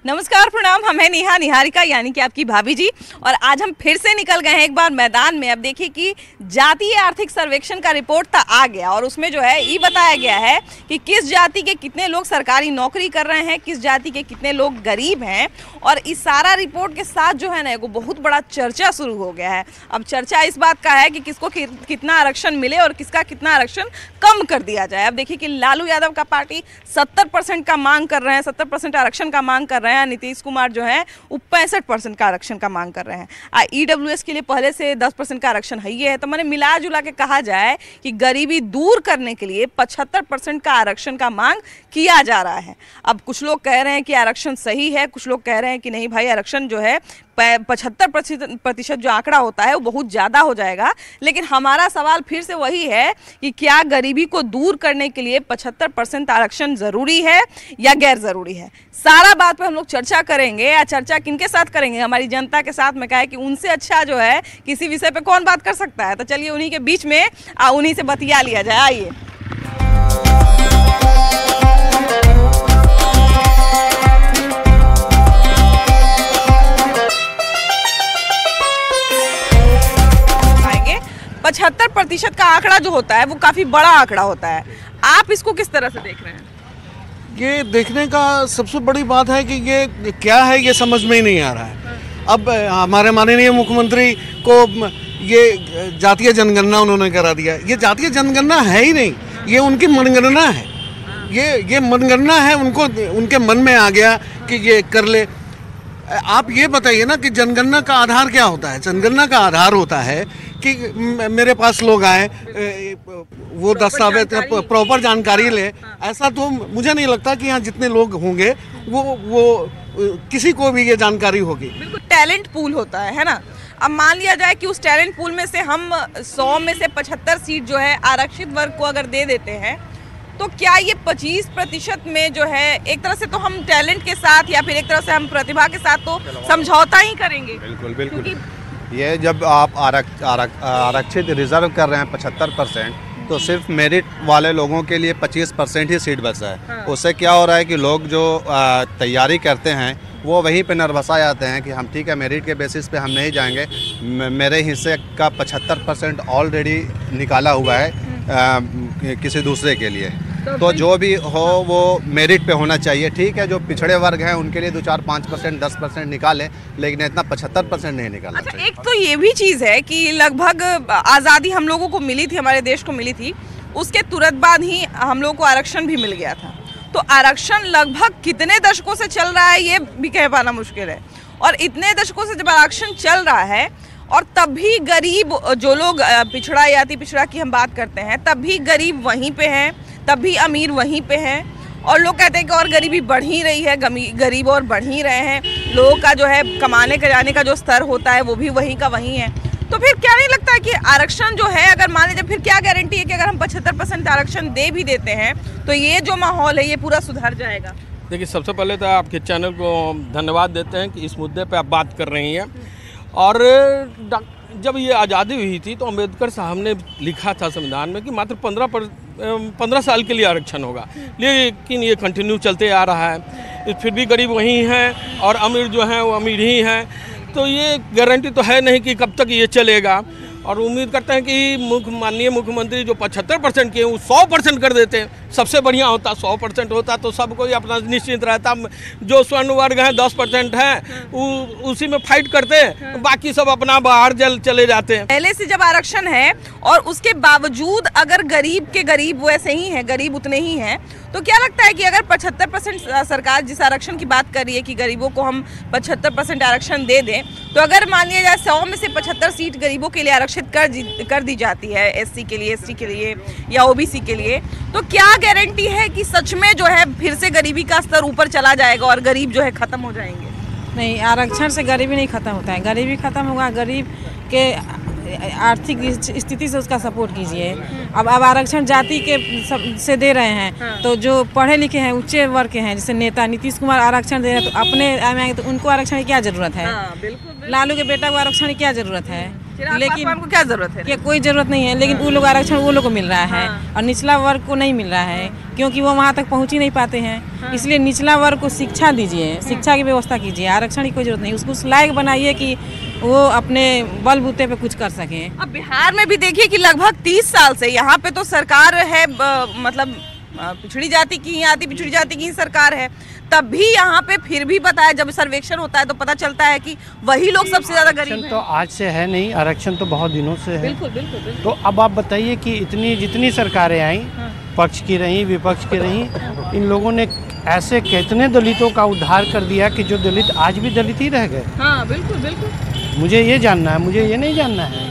नमस्कार, प्रणाम। हम हैं नेहा निहारिका यानी कि आपकी भाभी जी, और आज हम फिर से निकल गए हैं एक बार मैदान में। अब देखिए कि जातीय आर्थिक सर्वेक्षण का रिपोर्ट तो आ गया और उसमें जो है ये बताया गया है कि किस जाति के कितने लोग सरकारी नौकरी कर रहे हैं, किस जाति के कितने लोग गरीब हैं। और इस सारा रिपोर्ट के साथ जो है ना एक बहुत बड़ा चर्चा शुरू हो गया है। अब चर्चा इस बात का है कि किसको कितना आरक्षण मिले और किसका कितना आरक्षण कम कर दिया जाए। अब देखिए कि लालू यादव का पार्टी 70% का मांग कर रहे हैं, 70% आरक्षण का मांग कर रहे हैं। नीतीश कुमार जो है वो 65% का आरक्षण का मांग कर रहे हैं। ईडब्ल्यूएस के लिए पहले से 10% का आरक्षण है ये है। तो मैंने मिला जुला के कहा जाए कि गरीबी दूर करने के लिए 75% का आरक्षण का मांग किया जा रहा है। अब कुछ लोग कह रहे हैं कि आरक्षण सही है, कुछ लोग कह रहे हैं कि नहीं भाई, आरक्षण जो है 75% जो आंकड़ा होता है वो बहुत ज़्यादा हो जाएगा। लेकिन हमारा सवाल फिर से वही है कि क्या गरीबी को दूर करने के लिए 75% आरक्षण ज़रूरी है या गैर ज़रूरी है। सारा बात पे हम लोग चर्चा करेंगे। या चर्चा किनके साथ करेंगे? हमारी जनता के साथ में। क्या है कि उनसे अच्छा जो है किसी विषय पे कौन बात कर सकता है। तो चलिए उन्हीं के बीच में उन्हीं से बतिया लिया जाए। आइए। आएंगे 75% का आंकड़ा जो होता है वो काफी बड़ा आंकड़ा होता है। आप इसको किस तरह से देख रहे हैं? ये देखने का सबसे बड़ी बात है कि ये क्या है, ये समझ में ही नहीं आ रहा है। अब हमारे माननीय मुख्यमंत्री को ये जातीय जनगणना उन्होंने करा दिया। ये जातीय जनगणना है ही नहीं, ये उनकी मनगणना है। ये मनगणना है, उनको उनके मन में आ गया कि ये कर ले। आप ये बताइए ना कि जनगणना का आधार क्या होता है। जनगणना का आधार होता है कि मेरे पास लोग आए, वो दस्तावेज प्रॉपर जानकारी ले। ऐसा तो मुझे नहीं लगता कि यहाँ जितने लोग होंगे वो किसी को भी ये जानकारी होगी। बिल्कुल टैलेंट पूल होता है ना। अब मान लिया जाए कि उस टैलेंट पूल में से हम 100 में से 75 सीट जो है आरक्षित वर्ग को अगर दे देते हैं, तो क्या ये 25% में जो है एक तरह से तो हम टैलेंट के साथ या फिर एक तरह से हम प्रतिभा के साथ तो समझौता ही करेंगे। बिल्कुल। ये जब आप आरक्षित रिजर्व कर रहे हैं 75%, तो सिर्फ मेरिट वाले लोगों के लिए 25% ही सीट बचा है। हाँ। उससे क्या हो रहा है कि लोग जो तैयारी करते हैं वो वहीं पे नर्वसा जाते हैं कि हम ठीक है मेरिट के बेसिस पे हम नहीं जाएंगे, मेरे हिस्से का 75% ऑलरेडी निकाला हुआ है किसी दूसरे के लिए। तो जो भी हो वो मेरिट पे होना चाहिए। ठीक है, जो पिछड़े वर्ग हैं उनके लिए 2-4-5% 10% निकालें, लेकिन इतना 75% नहीं निकालना चाहिए। एक तो ये भी चीज़ है कि लगभग आज़ादी हम लोगों को मिली थी, हमारे देश को मिली थी, उसके तुरंत बाद ही हम लोगों को आरक्षण भी मिल गया था। तो आरक्षण लगभग कितने दशकों से चल रहा है ये भी कह पाना मुश्किल है। और इतने दशकों से जब आरक्षण चल रहा है और तब भी गरीब जो लोग पिछड़ा जाति पिछड़ा की हम बात करते हैं, तब भी गरीब वहीं पे हैं, तब भी अमीर वहीं पे हैं। और लोग कहते हैं कि और गरीबी बढ़ ही रही है, गरीब और बढ़ ही रहे हैं। लोगों का जो है कमाने का जाने का जो स्तर होता है वो भी वहीं का वहीं है। तो फिर क्या नहीं लगता है कि आरक्षण जो है अगर मान लीजिए, फिर क्या गारंटी है कि अगर हम 75% आरक्षण दे भी देते हैं तो ये जो माहौल है ये पूरा सुधर जाएगा? देखिए, सबसे पहले तो आपके चैनल को धन्यवाद देते हैं कि इस मुद्दे पे आप बात कर रही हैं। और जब ये आज़ादी हुई थी तो अम्बेडकर साहब ने लिखा था संविधान में कि मात्र 15 साल के लिए आरक्षण होगा, लेकिन ये कंटिन्यू चलते आ रहा है। फिर भी गरीब वही हैं और अमीर जो हैं वो अमीर ही हैं। तो ये गारंटी तो है नहीं कि कब तक ये चलेगा। और उम्मीद करते हैं कि माननीय मुख्यमंत्री जो 75% के वो 100% कर देते हैं, सबसे बढ़िया होता। 100% होता तो सबको ही अपना निश्चिंत रहता। जो स्वर्ण वर्ग हैं 10% हैं उसी में फाइट करते हैं, बाकी सब अपना बाहर चले जाते हैं। पहले से जब आरक्षण है और उसके बावजूद अगर गरीब के गरीब वैसे ही हैं, गरीब उतने ही हैं, तो क्या लगता है कि अगर 75% सरकार जिस आरक्षण की बात कर रही है कि गरीबों को हम 75% आरक्षण दे दें, तो अगर मान लिया जाए 100 में से 75 सीट गरीबों के लिए आरक्षित कर दी जाती है, एससी के लिए, एसटी के लिए या ओबीसी के लिए, तो क्या गारंटी है कि सच में जो है फिर से गरीबी का स्तर ऊपर चला जाएगा और गरीब जो है खत्म हो जाएंगे? नहीं, आरक्षण से गरीबी नहीं खत्म होता है। गरीबी खत्म होगा, गरीब के आर्थिक स्थिति से उसका सपोर्ट कीजिए। अब आरक्षण जाति के से दे रहे हैं। हाँ। तो जो पढ़े लिखे हैं, उच्च वर्ग के हैं, जैसे नेता नीतीश कुमार आरक्षण दे रहे हैं, तो अपने आएंगे तो उनको आरक्षण की क्या जरूरत है? हाँ, बिल्कुल। लालू के बेटा को आरक्षण की क्या जरूरत है? लेकिन को क्या जरूरत है? कि कोई जरूरत नहीं है, लेकिन वो लोग आरक्षण वो लोग को मिल रहा है और निचला वर्ग को नहीं मिल रहा है, क्योंकि वो वहाँ तक पहुँच ही नहीं पाते हैं। इसलिए निचला वर्ग को शिक्षा दीजिए, शिक्षा की व्यवस्था कीजिए, आरक्षण की कोई जरूरत नहीं, उसको उस लायक बनाइए कि वो अपने बलबूते पे कुछ कर सकें। अब बिहार में भी देखिए कि लगभग 30 साल से यहाँ पे तो सरकार है, मतलब पिछड़ी जाति की ही आती, पिछड़ी जाति की ही सरकार है, तब भी यहाँ पे फिर भी पता है जब सर्वेक्षण होता है तो पता चलता है कि वही लोग सबसे ज्यादा गरीब हैं। तो आज से है नहीं, आरक्षण तो बहुत दिनों से है। बिल्कुल बिल्कुल बिल्कुल। तो अब आप बताइए कि इतनी जितनी सरकारें आई, पक्ष की रही विपक्ष की रही, इन लोगों ने ऐसे कितने दलितों का उद्धार कर दिया कि जो दलित आज भी दलित ही रह गए। हाँ बिल्कुल बिल्कुल। मुझे ये जानना है, मुझे ये नहीं जानना है।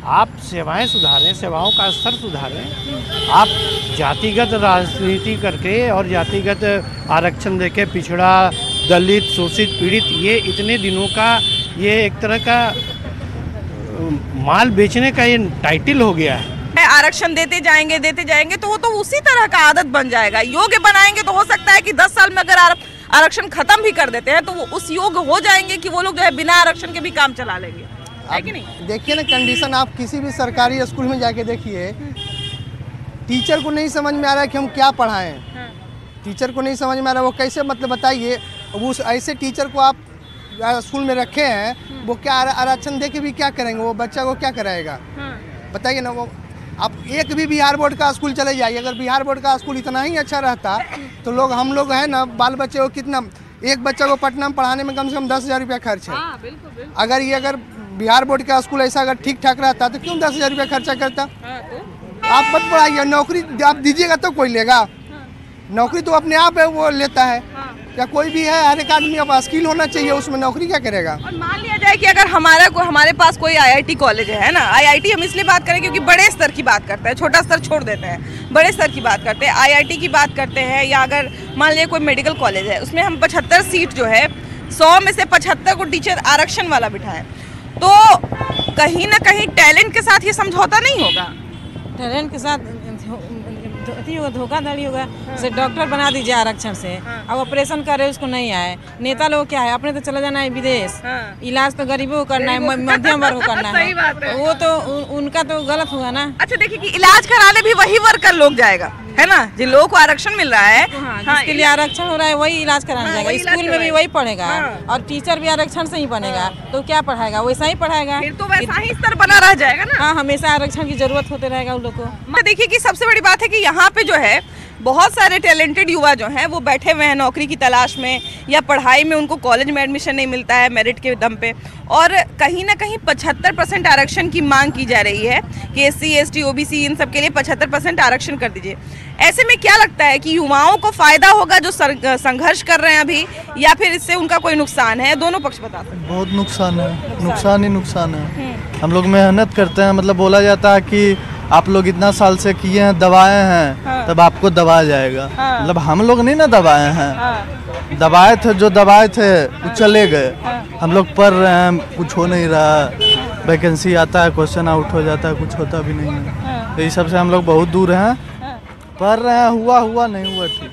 आप सेवाएं सुधारें, सेवाओं का स्तर सुधारें। आप जातिगत राजनीति करके और जातिगत आरक्षण देके पिछड़ा, दलित, शोषित, पीड़ित, ये इतने दिनों का ये एक तरह का माल बेचने का ये टाइटल हो गया है। आरक्षण देते जाएंगे तो वो तो उसी तरह का आदत बन जाएगा। योग्य बनाएंगे तो हो सकता है कि 10 साल में अगर आरक्षण खत्म भी कर देते हैं तो वो उस योग्य हो जाएंगे कि वो लोग जो है बिना आरक्षण के भी काम चला लेंगे, है कि नहीं? देखिए ना कंडीशन, आप किसी भी सरकारी स्कूल में जाके देखिए, टीचर को नहीं समझ में आ रहा है कि हम क्या पढ़ाएं। टीचर को नहीं समझ में आ रहा है वो कैसे, मतलब बताइए, वो ऐसे टीचर को आप स्कूल में रखे हैं, वो क्या आरक्षण दे के भी क्या करेंगे? वो बच्चा को क्या कराएगा? बताइए ना। वो आप एक भी बिहार बोर्ड का स्कूल चले जाइए, अगर बिहार बोर्ड का स्कूल इतना ही अच्छा रहता तो लोग, हम लोग हैं ना, बाल बच्चे को कितना, एक बच्चा को पटना में पढ़ाने में कम से कम 10,000 रुपया खर्च है। अगर बिहार बोर्ड का स्कूल ऐसा अगर ठीक ठाक रहता तो क्यों 10,000 रुपया खर्चा करता? आप मत पढ़ाइए, नौकरी आप दीजिएगा तो कोई लेगा। नौकरी तो अपने आप है वो लेता है, क्या कोई भी है? हर एक आदमी अब स्किल होना चाहिए, उसमें नौकरी क्या करेगा? और मान लिया जाए कि अगर हमारे पास कोई IIT कॉलेज है ना, IIT हम इसलिए बात करें क्योंकि बड़े स्तर की बात करते हैं, छोटा स्तर छोड़ देते हैं, बड़े स्तर की बात करते हैं, IIT की बात करते हैं, या अगर मान लिया कोई मेडिकल कॉलेज है, उसमें हम 75 सीट जो है 100 में से 75 को टीचर आरक्षण वाला बिठाएं, तो कहीं ना कहीं टैलेंट के साथ ये समझौता नहीं होगा। टैलेंट के साथ धोखाधड़ी होगा। जैसे डॉक्टर बना दीजिए आरक्षण से, अब ऑपरेशन करे उसको नहीं आए, नेता लोग क्या है, अपने तो चले जाना है विदेश, इलाज तो गरीबों को करना है, मध्यम वर्ग को करना है, वो तो उनका तो गलत हुआ ना। अच्छा देखिए कि इलाज कराने भी वही वर्ग का लोग जाएगा, है ना, जिन लोगों को आरक्षण मिल रहा है, जिसके लिए आरक्षण हो रहा है वही इलाज कराने जाएगा, स्कूल में भी वही पढ़ेगा, और टीचर भी आरक्षण से ही बनेगा, तो क्या पढ़ाएगा? वैसा ही पढ़ाएगा, फिर तो वैसा ही स्तर बना रह जाएगा ना। हाँ, हमेशा आरक्षण की जरूरत होते रहेगा उन लोग को। देखिए कि सबसे बड़ी बात है कि यहाँ पे जो है बहुत सारे टैलेंटेड युवा जो हैं वो बैठे हुए हैं नौकरी की तलाश में, या पढ़ाई में उनको कॉलेज में एडमिशन नहीं मिलता है मेरिट के दम पे, और कहीं ना कहीं 75% आरक्षण की मांग की जा रही है कि SC ST OBC इन सब के लिए 75% आरक्षण कर दीजिए। ऐसे में क्या लगता है कि युवाओं को फायदा होगा जो संघर्ष कर रहे हैं अभी, या फिर इससे उनका कोई नुकसान है? दोनों पक्ष बता सकते हैं। बहुत नुकसान है, नुकसान ही नुकसान है। हम लोग मेहनत करते हैं, मतलब बोला जाता है कि आप लोग इतना साल से किए हैं, दबाए हैं, तब आपको दबाया जाएगा। मतलब हम लोग नहीं ना दबाए हैं, दबाए थे, जो दबाए थे वो चले गए। हम लोग पढ़ रहे हैं, कुछ हो नहीं रहा, वैकेंसी आता है, क्वेश्चन आउट हो जाता है, कुछ होता भी नहीं है। तो इस सब से हम लोग बहुत दूर हैं, पढ़ रहे हैं, हुआ नहीं हुआ ठीक।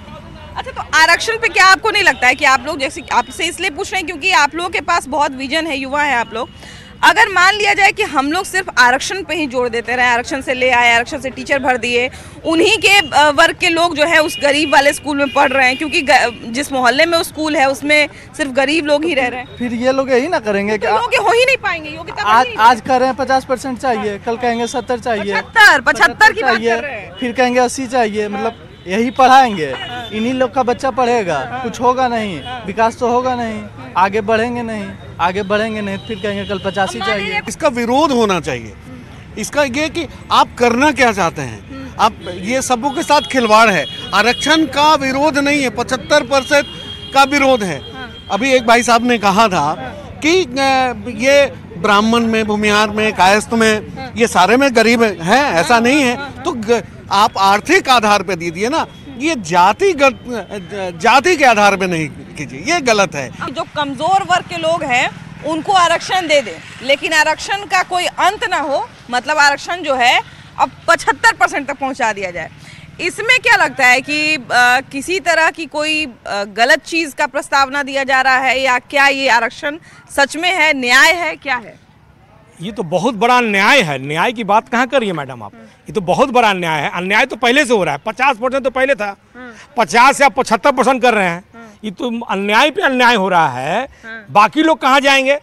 अच्छा, तो आरक्षण पे क्या आपको नहीं लगता है कि आप लोग, जैसे आपसे इसलिए पूछ रहे हैं क्योंकि आप लोगों के पास बहुत विजन है, युवा है आप लोग, अगर मान लिया जाए कि हम लोग सिर्फ आरक्षण पे ही जोड़ देते रहे, आरक्षण से ले आए, आरक्षण से टीचर भर दिए, उन्हीं के वर्ग के लोग जो है उस गरीब वाले स्कूल में पढ़ रहे हैं, क्योंकि जिस मोहल्ले में वो स्कूल है उसमें सिर्फ गरीब लोग ही रह रहे हैं, फिर ये लोग यही ना करेंगे कि लोग हो ही नहीं पाएंगे। योग्यता आज कह रहे हैं 50% चाहिए, कल कहेंगे 70 चाहिए, 75 की बात कर रहे हैं, फिर कहेंगे 80 चाहिए। मतलब यही पढ़ाएंगे, इन्हीं लोग का बच्चा पढ़ेगा, कुछ होगा नहीं, विकास तो होगा नहीं, आगे बढ़ेंगे नहीं, फिर कहेंगे कल 85 चाहिए। इसका विरोध होना चाहिए। इसका ये कि आप करना क्या चाहते हैं, आप ये सबों के साथ खिलवाड़ है। आरक्षण का विरोध नहीं है, 75% का विरोध है। अभी एक भाई साहब ने कहा था कि ये ब्राह्मण में, भूमिहार में, कायस्थ में, ये सारे में गरीब हैं, ऐसा नहीं है। तो आप आर्थिक आधार पे दीजिए ना, ये जाति के आधार पे नहीं कीजिए, ये गलत है। जो कमजोर वर्ग के लोग हैं उनको आरक्षण दे दें, लेकिन आरक्षण का कोई अंत ना हो, मतलब आरक्षण जो है अब 75% तक पहुंचा दिया जाए। इसमें क्या लगता है कि किसी तरह की कोई गलत चीज का प्रस्तावना दिया जा रहा है, या क्या ये आरक्षण सच में है, न्याय है, क्या है? ये तो बहुत बड़ा अन्याय है। न्याय की बात कहाँ करिए मैडम आप, ये तो बहुत बड़ा अन्याय है। अन्याय तो पहले से हो रहा है, 50% तो पहले था, 50 या 75% कर रहे हैं। ये तो अन्याय पे अन्याय हो रहा है। बाकी लोग कहाँ जाएंगे?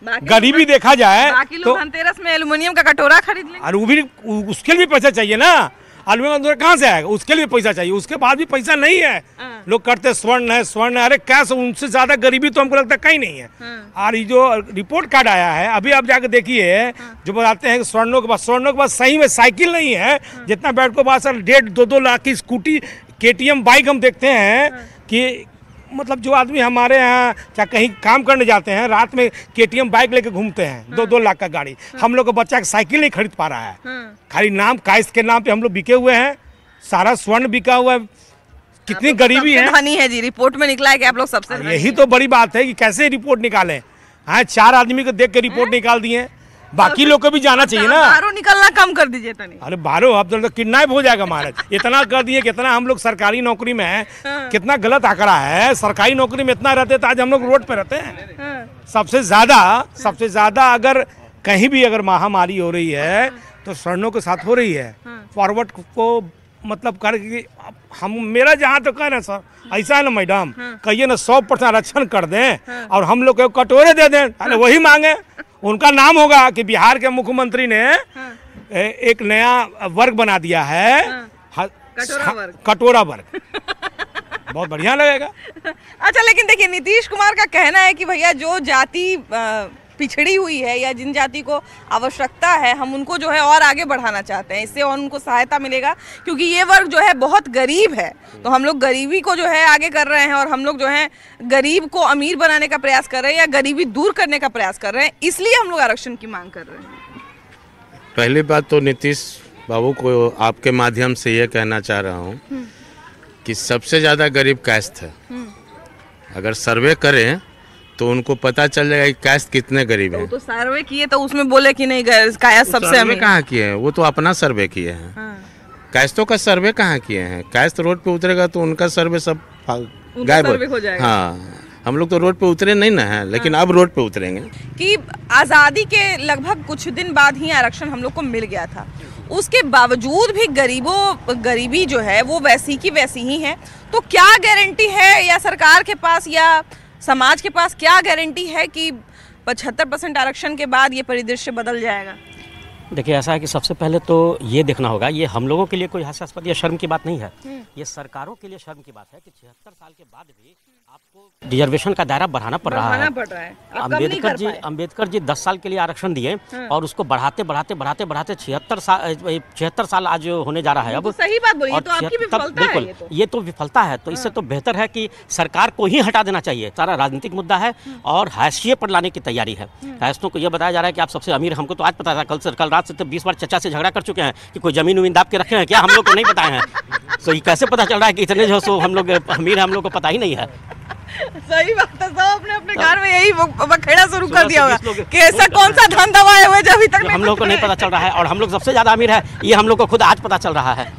गरीबी देखा जाए बाकी लोग धनतेरस में एल्युमिनियम का कटोरा खरीद लेंगे, और वो भी उसके लिए भी पैसा चाहिए ना। एल्युमिनियम कहाँ से आएगा? उसके लिए पैसा चाहिए, उसके बाद भी पैसा नहीं है। लोग करते स्वर्ण है स्वर्ण है, अरे क्या उनसे ज्यादा गरीबी तो हमको लगता है कहीं नहीं है। और ये जो रिपोर्ट कार्ड आया है अभी आप जाकर देखिए, जो बताते हैं स्वर्णों के पास सही में साइकिल नहीं है, जितना बैठ के पास 1.5-2 लाख की स्कूटी KTM बाइक हम देखते हैं कि मतलब जो आदमी हमारे यहाँ चाहे कहीं काम करने जाते हैं, रात में KTM बाइक लेके घूमते हैं, 2-2 लाख का गाड़ी। हम लोग का बच्चा साइकिल नहीं खरीद पा रहा है। खाली नाम काइस के नाम पे हम लोग बिके हुए हैं, सारा स्वर्ण बिका हुआ है। कितनी गरीबी है। धनी है जी, रिपोर्ट में निकला है कि आप लोग सबसे यही तो बड़ी बात है कि कैसे रिपोर्ट निकालें। हाँ, 4 आदमी को देख के रिपोर्ट निकाल दिए, बाकी लोग को भी जाना चाहिए ना। बाहरों निकलना कम कर दीजिए तनी। अरे बाहरों अब तो किडनैप हो जाएगा महाराज। इतना कर दिए, कितना हम लोग सरकारी नौकरी में है, कितना गलत आंकड़ा है। सरकारी नौकरी में इतना रहते तो आज हम लोग रोड पे रहते हैं। सबसे ज्यादा अगर कहीं भी अगर महामारी हो रही है तो स्वर्णों के साथ हो रही है। फॉरवर्ड को मतलब करके हम, मेरा जहाँ तो कहना सर ऐसा है ना मैडम, कहिए ना 100% आरक्षण कर दें और हम लोग को कटोरे दे दें, अरे वही मांगे। उनका नाम होगा कि बिहार के मुख्यमंत्री ने एक नया वर्ग बना दिया है, कटोरा वर्ग। बहुत बढ़िया लगेगा। अच्छा, लेकिन देखिए नीतीश कुमार का कहना है कि भैया जो जाति पिछड़ी हुई है या जिन जाति को आवश्यकता है, हम उनको जो है और आगे बढ़ाना चाहते हैं, इससे और उनको सहायता मिलेगा, क्योंकि ये वर्ग जो है बहुत गरीब है। तो हम लोग गरीबी को जो है आगे कर रहे हैं और हम लोग जो है गरीब को अमीर बनाने का प्रयास कर रहे हैं या गरीबी दूर करने का प्रयास कर रहे हैं, इसलिए हम लोग आरक्षण की मांग कर रहे हैं। पहली बात तो नीतीश बाबू को आपके माध्यम से ये कहना चाह रहा हूँ कि सबसे ज़्यादा गरीब कास्ट है। अगर सर्वे करें तो उनको पता चल जाएगा कि कास्ट कितने गरीब हैं। तो सर्वे किए तो उसमें बोले कि नहीं कास्ट सबसे अमीर। कहाँ किए हैं? वो तो अपना सर्वे किए हैं। कास्टों का सर्वे कहाँ किए हैं? कास्ट रोड पे उतरेगा तो उनका सर्वे सब गायब हो जाएगा। हाँ, हम लोग तो रोड पे उतरे नहीं ना है, लेकिन अब रोड पे उतरेंगे। कि आज़ादी के लगभग कुछ दिन बाद ही आरक्षण हम लोग को मिल गया था, उसके बावजूद भी गरीबी जो है वो वैसी की वैसी ही है। तो क्या गारंटी है, या सरकार के पास या समाज के पास क्या गारंटी है कि 75% आरक्षण के बाद ये परिदृश्य बदल जाएगा? देखिए, ऐसा है कि सबसे पहले तो ये देखना होगा, ये हम लोगों के लिए कोई हास्यास्पद या शर्म की बात नहीं है, ये सरकारों के लिए शर्म की बात है कि 76 साल के बाद भी आपको रिजर्वेशन का दायरा बढ़ाना पड़ रहा है। अम्बेडकर जी 10 साल के लिए आरक्षण दिए और उसको बढ़ाते 76 साल आज होने जा रहा है। अब सही बात बोली, तो आपकी विफलता है। बिल्कुल, ये तो विफलता है। तो इससे तो बेहतर है कि सरकार को ही हटा देना चाहिए। सारा राजनीतिक मुद्दा है और हाशिए पर लाने की तैयारी है। कायस्तों को यह बताया जा रहा है कि आप सबसे अमीर, हमको तो आज पता था, कल रात से तो 20 बार चचा से झगड़ा कर चुके हैं कि कोई जमीन उमीन दाब के रखे हैं क्या, हम लोग को नहीं बताए हैं। तो ये कैसे पता चल रहा है कि इतने जो सो हम लोग अमीर हैं, हम लोग को पता ही नहीं है। सही बात है, सब अपने अपने घर में यही बखेड़ा शुरू कर दिया होगा कि ऐसा कौन सा धन दवाए हुए जो अभी तक हम लोग को नहीं पता चल रहा है। और हम लोग सबसे ज्यादा अमीर है, ये हम लोग को खुद आज पता चल रहा है,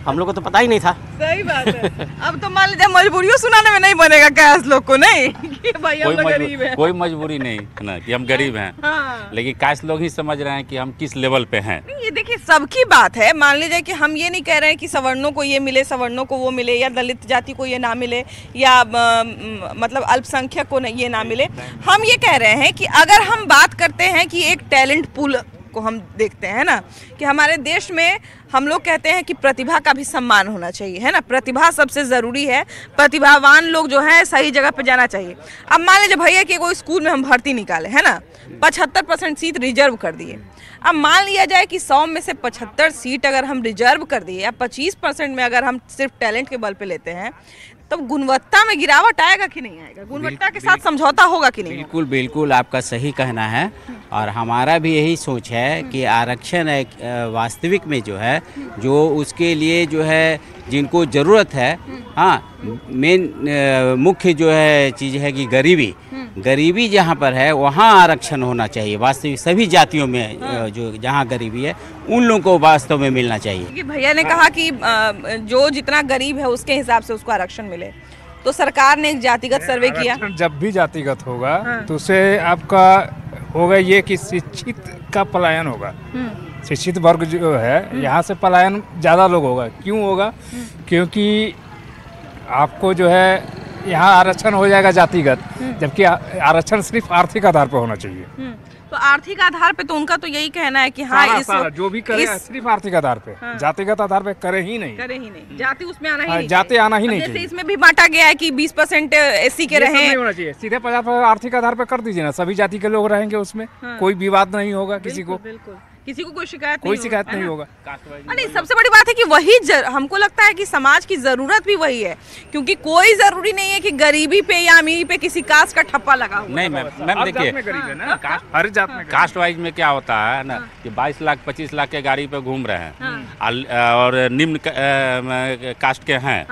हम लोग को तो पता ही नहीं था। सही बात है। अब तो मान लीजिए मजबूरियों सुनाने में नहीं बनेगा क्या लोग को, नहीं कि भाई हम लोग गरीब हैं। कोई मजबूरी नहीं है ना कि हम गरीब हैं। हाँ। लेकिन काश लोग ही समझ रहे हैं कि हम किस लेवल पे हैं। ये देखिए सबकी बात है। मान लीजिए कि हम ये नहीं कह रहे हैं कि सवर्णों को ये मिले, सवर्णों को वो मिले, या दलित जाति को ये ना मिले, या मतलब अल्पसंख्यक को ये ना मिले। हम ये कह रहे हैं कि अगर हम बात करते हैं कि एक टैलेंट पूल को हम देखते हैं ना, कि हमारे देश में हम लोग कहते हैं कि प्रतिभा का भी सम्मान होना चाहिए, है ना। प्रतिभा सबसे ज़रूरी है, प्रतिभावान लोग जो है सही जगह पे जाना चाहिए। अब मान लीजिए भैया कि कोई स्कूल में हम भर्ती निकाले, है ना, 75% सीट रिजर्व कर दिए। अब मान लिया जाए कि 100 में से 75 सीट अगर हम रिजर्व कर दिए, या 25% में अगर हम सिर्फ टैलेंट के बल पे लेते हैं, तो गुणवत्ता में गिरावट आएगा कि नहीं आएगा? गुणवत्ता के साथ समझौता होगा कि नहीं? बिल्कुल बिल्कुल, आपका सही कहना है। और हमारा भी यही सोच है कि आरक्षण एक वास्तविक में जो है, जो उसके लिए जो है जिनको ज़रूरत है, हाँ, मेन मुख्य जो है चीज़ है कि गरीबी जहाँ पर है वहाँ आरक्षण होना चाहिए। वास्तविक सभी जातियों में जो जहाँ गरीबी है उन लोगों को वास्तव में मिलना चाहिए। कि भैया ने कहा कि जो जितना गरीब है उसके हिसाब से उसको आरक्षण मिले, तो सरकार ने एक जातिगत सर्वे किया। जब भी जातिगत होगा तो उसे आपका होगा ये कि शिक्षित का पलायन होगा। शिक्षित वर्ग जो है यहाँ से पलायन ज़्यादा लोग होगा। क्यों होगा? क्योंकि आपको जो है यहाँ आरक्षण हो जाएगा जातिगत, जबकि आरक्षण सिर्फ आर्थिक आधार पर होना चाहिए। तो आर्थिक आधार पे तो उनका तो यही कहना है कि हाँ सारा जो भी करे सिर्फ आर्थिक आधार पे, जातिगत आधार पे करे ही नहीं, जाति उसमें आना ही नहीं, जाति आना ही नहीं जैसे चाहिए। इसमें भी बांटा गया है कि 20% एससी के रहे, नहीं होना चाहिए। सीधे 50% आर्थिक आधार पे कर दीजिए ना, सभी जाति के लोग रहेंगे उसमें, कोई विवाद नहीं होगा किसी को, किसी को कोई शिकायत नहीं होगा। नहीं, सबसे बड़ी बात है कि वही हमको लगता है कि समाज की जरूरत भी वही है, क्योंकि कोई जरूरी नहीं है कि गरीबी पे या अमीरी पे किसी कास्ट का ठप्पा लगा हुआ। नहीं मैम देखिए, हर जात में कास्ट वाइज में क्या होता है ना कि 22 लाख 25 लाख के गाड़ी पे घूम रहे हैं और निम्न कास्ट के हैं,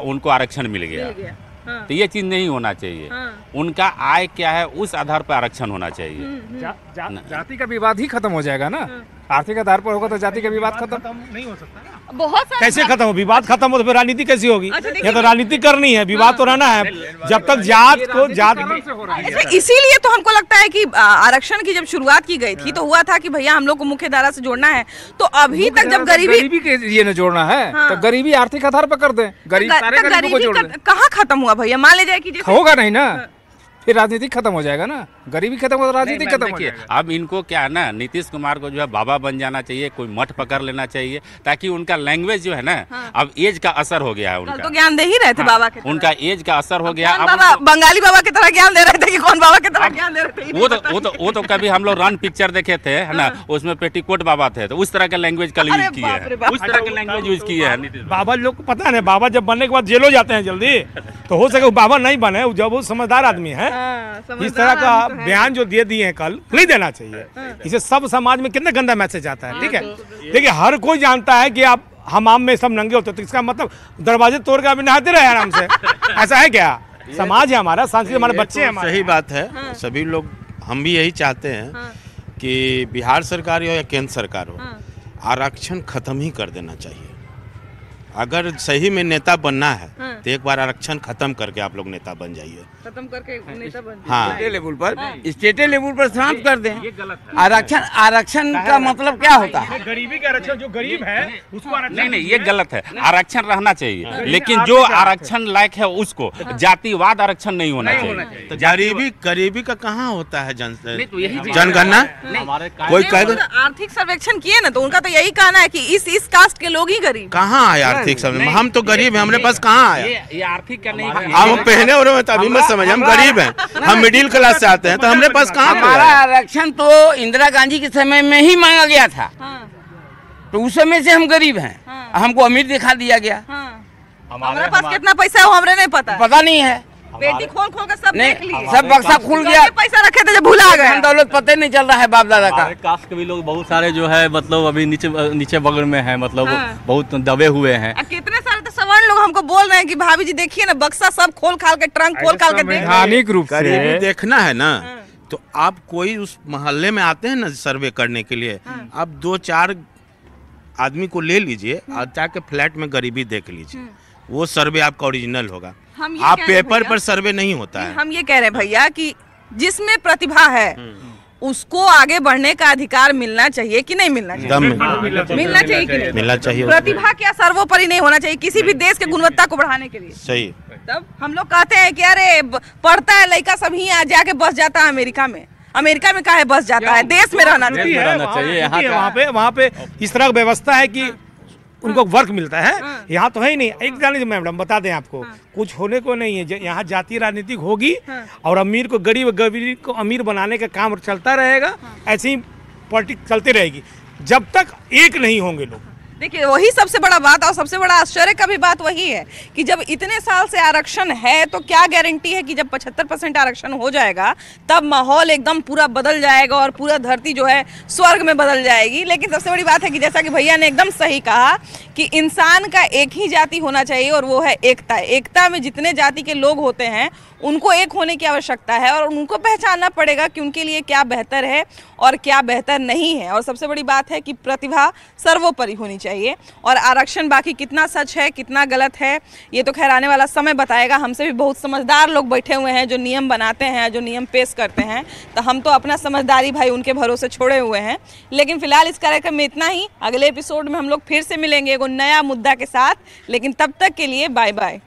उनको आरक्षण मिल गया। तो ये चीज नहीं होना चाहिए। उनका आय क्या है उस आधार पर आरक्षण होना चाहिए। जाति का विवाद ही खत्म हो जाएगा ना, आर्थिक आधार पर होगा तो जाति का विवाद खत्म नहीं हो सकता। बहुत कैसे खत्म हो? विवाद खत्म हो तो फिर राजनीति कैसी होगी? ये तो राजनीति करनी है, विवाद तो रहना है। जब तक जात को जात इसीलिए तो हमको लगता है कि आरक्षण की जब शुरुआत की गई थी तो हुआ था कि भैया हम लोग को मुख्य धारा से जोड़ना है। तो अभी तक जब गरीबी के लिए न जोड़ना है तो गरीबी आर्थिक आधार पर कर दें, गरीबी को जोड़ दें। कहाँ खत्म हुआ भैया? मान ले जाए कि होगा नहीं ना, फिर राजनीति खत्म हो जाएगा ना, गरीबी खत्म हो तो राजनीति खत्म हो जाएगा। अब इनको क्या है ना, नीतीश कुमार को जो है बाबा बन जाना चाहिए, कोई मठ पकड़ लेना चाहिए, ताकि उनका लैंग्वेज जो है ना अब एज का असर हो गया है उनका। तो ज्ञान दे ही रहे थे बाबा के, उनका एज का असर हो गया। बाबा बंगाली बाबा की तरह ज्ञान दे रहे थे कि कौन बाबा की तरह ज्ञान दे रहे थे? वो तो कभी हम लोग रन पिक्चर देखे थे है ना, उसमें पेटीकोट बाबा थे, तो उस तरह का लैंग्वेज कल यूज किया है, उस तरह का लैंग्वेज यूज किया है नीतीश। बाबा लोग को पता है, बाबा जब बनने के बाद जेल हो जाते हैं जल्दी, तो हो सके बाबा नहीं बने, जब वो समझदार आदमी है। इस तरह का बयान जो दिए है कल नहीं देना चाहिए। इसे सब समाज में कितना गंदा मैसेज आता है। ठीक है, देखिए हर कोई जानता है कि आप हमाम में सब नंगे होते, तो इसका मतलब दरवाजे तोड़ के अभी नहाते रहे आराम से, ऐसा है क्या? समाज है हमारा, संस्कृति, हमारे बच्चे हैं। सही बात है, सभी लोग हम भी यही चाहते हैं कि बिहार सरकार हो या केंद्र सरकार हो, आरक्षण खत्म ही कर देना चाहिए। अगर सही में नेता बनना है तो एक बार आरक्षण खत्म करके आप लोग नेता बन जाइए, खत्म करके नेता बन जाइए। हाँ, स्टेट लेवल पर समाप्त कर दें। आरक्षण का मतलब क्या होता है? गरीबी का आरक्षण, जो गरीब है उसको आरक्षण नहीं, ये गलत है। आरक्षण रहना चाहिए, लेकिन जो आरक्षण लायक है उसको, जातिवाद आरक्षण नहीं होना चाहिए। तो गरीबी का कहाँ होता है जनगणना? कोई आर्थिक सर्वेक्षण किए ना, तो उनका तो यही कहना है कि इस कास्ट के लोग ही गरीब। कहाँ आया आर्थिक समय? हम तो गरीब हैं, हमारे पास कहाँ आया? ये आर्थिक का नहीं, हम पहने और तभी मत समझ, हम गरीब हैं, हम मिडिल क्लास से आते हैं, तो हमारे पास कहाँ? हमारा आरक्षण तो इंदिरा गांधी के समय में ही मांगा गया था, तो उस समय से हम गरीब हैं, हमको अमीर दिखा दिया गया। हमारे पास कितना पैसा है हमें नहीं पता नहीं है। बेटी खोल कर सब देख ली, सब बक्सा खुल गया, पैसा रखे थे जब भुला गए, दौलत पता नहीं चल रहा है बाप दादा का। कास्ट के भी लोग बहुत सारे जो है मतलब अभी नीचे बगल में है, मतलब बहुत दबे हुए हैं। कितने सारे तो सवर्ण लोग हमको बोल रहे हैं कि भाभी जी देखिए ना, बक्सा सब खोल खाल के, ट्रंक खोल खाल के वैधानिक रूप से देखना है ना। तो आप कोई उस मोहल्ले में आते हैं ना सर्वे करने के लिए, आप 2-4 आदमी को ले लीजिए और जाके फ्लैट में गरीबी देख लीजिए, वो सर्वे आपका ओरिजिनल होगा। आप पेपर पर सर्वे नहीं होता है। हम ये कह रहे हैं भैया कि जिसमें प्रतिभा है उसको आगे बढ़ने का अधिकार मिलना चाहिए कि नहीं मिलना चाहिए? मिलना चाहिए कि नहीं मिलना चाहिए। प्रतिभा क्या सर्वोपरि नहीं होना चाहिए किसी भी देश के गुणवत्ता को बढ़ाने के लिए? सही। तब हम लोग कहते हैं कि अरे पढ़ता है लड़का सब ही जाके बस जाता है अमेरिका में। अमेरिका में काहे बस जाता है? देश में रहना चाहिए। वहाँ पे इस तरह की व्यवस्था है कि उनको वर्क मिलता है। यहाँ तो है ही नहीं। एक जाने मैडम बता दें आपको, कुछ होने को नहीं है। यहाँ जातीय राजनीति होगी और अमीर को गरीब, गरीब को अमीर बनाने का काम चलता रहेगा। ऐसे ही पॉलिटिक्स चलती रहेगी जब तक एक नहीं होंगे लोग। देखिए वही सबसे बड़ा बात और सबसे बड़ा आश्चर्य का भी बात वही है कि जब इतने साल से आरक्षण है तो क्या गारंटी है कि जब 75% आरक्षण हो जाएगा तब माहौल एकदम पूरा बदल जाएगा और पूरा धरती जो है स्वर्ग में बदल जाएगी। लेकिन सबसे बड़ी बात है कि जैसा कि भैया ने एकदम सही कहा कि इंसान का एक ही जाति होना चाहिए और वो है एकता। एकता में जितने जाति के लोग होते हैं उनको एक होने की आवश्यकता है और उनको पहचानना पड़ेगा कि उनके लिए क्या बेहतर है और क्या बेहतर नहीं है। और सबसे बड़ी बात है कि प्रतिभा सर्वोपरि होनी चाहिए। चाहिए। और आरक्षण बाकी कितना सच है कितना गलत है ये तो खैर आने वाला समय बताएगा। हमसे भी बहुत समझदार लोग बैठे हुए हैं जो नियम बनाते हैं, जो नियम पेश करते हैं, तो हम तो अपना समझदारी भाई उनके भरोसे छोड़े हुए हैं। लेकिन फिलहाल इस कार्यक्रम में इतना ही। अगले एपिसोड में हम लोग फिर से मिलेंगे एक नया मुद्दा के साथ, लेकिन तब तक के लिए बाय बाय।